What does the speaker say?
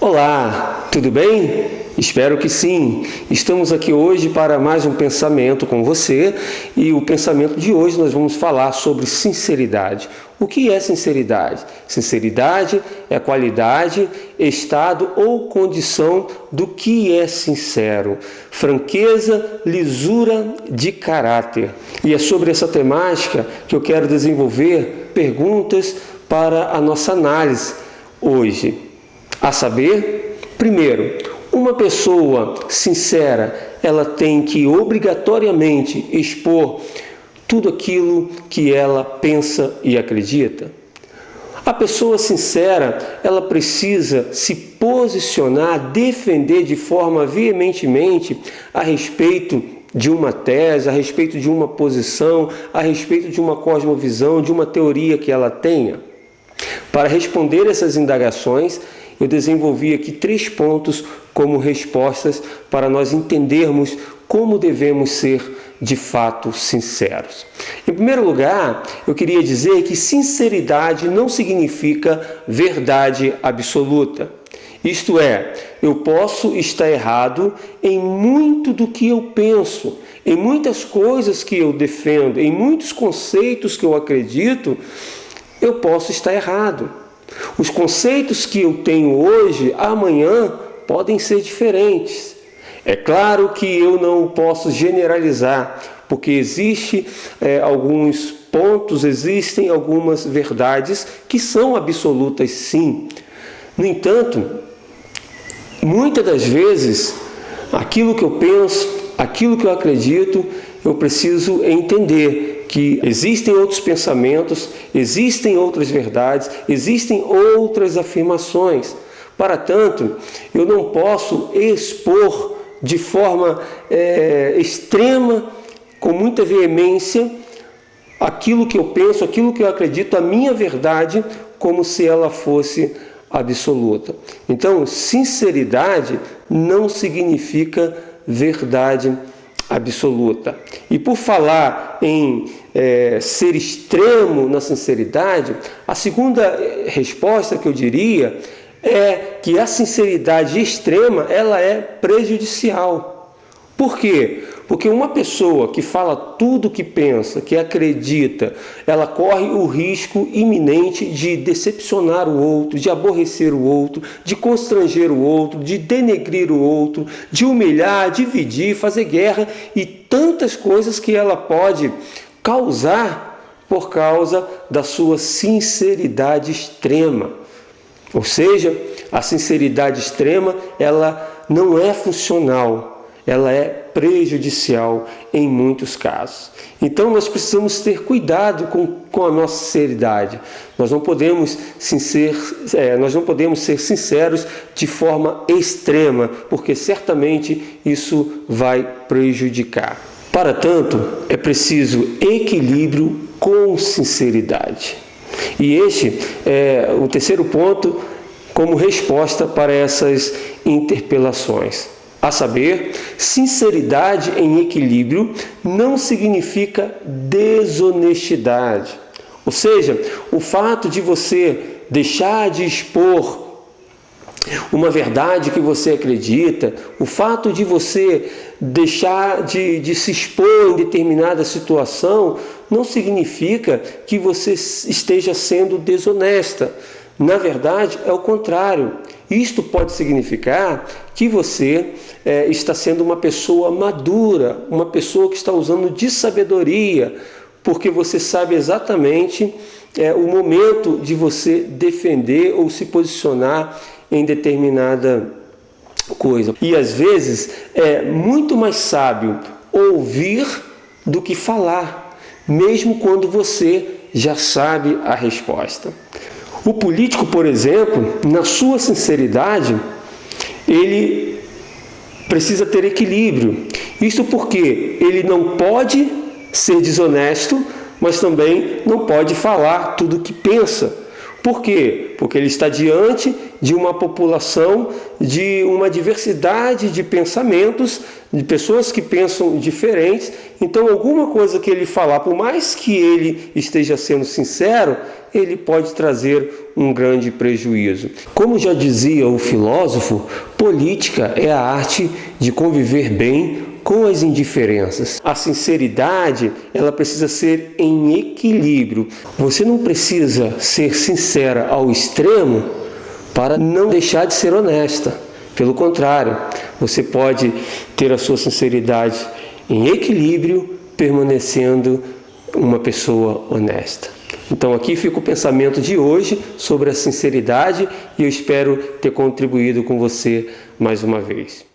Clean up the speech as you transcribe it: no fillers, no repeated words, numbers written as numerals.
Olá, tudo bem? Espero que sim. Estamos aqui hoje para mais um pensamento com você e o pensamento de hoje nós vamos falar sobre sinceridade. O que é sinceridade? Sinceridade é qualidade, estado ou condição do que é sincero, franqueza, lisura de caráter. E é sobre essa temática que eu quero desenvolver perguntas para a nossa análise hoje. A saber, primeiro, uma pessoa sincera, ela tem que obrigatoriamente expor tudo aquilo que ela pensa e acredita. A pessoa sincera, ela precisa se posicionar, defender de forma veementemente a respeito de uma tese, a respeito de uma posição, a respeito de uma cosmovisão, de uma teoria que ela tenha. Para responder essas indagações, eu desenvolvi aqui 3 pontos como respostas para nós entendermos como devemos ser de fato sinceros. Em primeiro lugar, eu queria dizer que sinceridade não significa verdade absoluta. Isto é, eu posso estar errado em muito do que eu penso, em muitas coisas que eu defendo, em muitos conceitos que eu acredito, eu posso estar errado. Os conceitos que eu tenho hoje, amanhã, podem ser diferentes. É claro que eu não posso generalizar, porque existem alguns pontos, existem algumas verdades que são absolutas, sim. No entanto, muitas das vezes, aquilo que eu penso, aquilo que eu acredito, eu preciso entender que existem outros pensamentos, existem outras verdades, existem outras afirmações. Para tanto, eu não posso expor de forma extrema, com muita veemência, aquilo que eu penso, aquilo que eu acredito, a minha verdade, como se ela fosse absoluta. Então, sinceridade não significa verdade absoluta. E por falar em ser extremo na sinceridade, a segunda resposta que eu diria é que a sinceridade extrema ela é prejudicial. Por quê? Porque uma pessoa que fala tudo o que pensa, que acredita, ela corre o risco iminente de decepcionar o outro, de aborrecer o outro, de constranger o outro, de denegrir o outro, de humilhar, dividir, fazer guerra e tantas coisas que ela pode causar por causa da sua sinceridade extrema. Ou seja, a sinceridade extrema, ela não é funcional, ela é prejudicial em muitos casos. Então nós precisamos ter cuidado com a nossa sinceridade. Nós não podemos ser sinceros de forma extrema, porque certamente isso vai prejudicar. Para tanto, é preciso equilíbrio com sinceridade. E este é o terceiro ponto como resposta para essas interpelações. A saber, sinceridade em equilíbrio não significa desonestidade. Ou seja, o fato de você deixar de expor uma verdade que você acredita, o fato de você deixar de se expor em determinada situação, não significa que você esteja sendo desonesta. Na verdade, é o contrário. Isto pode significar que você está sendo uma pessoa madura, uma pessoa que está usando de sabedoria, porque você sabe exatamente o momento de você defender ou se posicionar em determinada coisa. E às vezes é muito mais sábio ouvir do que falar, mesmo quando você já sabe a resposta. O político, por exemplo, na sua sinceridade, ele precisa ter equilíbrio. Isso porque ele não pode ser desonesto, mas também não pode falar tudo o que pensa. Por quê? Porque ele está diante de uma população, de uma diversidade de pensamentos, de pessoas que pensam diferentes. Então, alguma coisa que ele falar, por mais que ele esteja sendo sincero, ele pode trazer um grande prejuízo. Como já dizia o filósofo, política é a arte de conviver bem com as indiferenças. A sinceridade, ela precisa ser em equilíbrio. Você não precisa ser sincera ao extremo para não deixar de ser honesta. Pelo contrário, você pode ter a sua sinceridade em equilíbrio, permanecendo uma pessoa honesta. Então aqui fica o pensamento de hoje sobre a sinceridade e eu espero ter contribuído com você mais uma vez.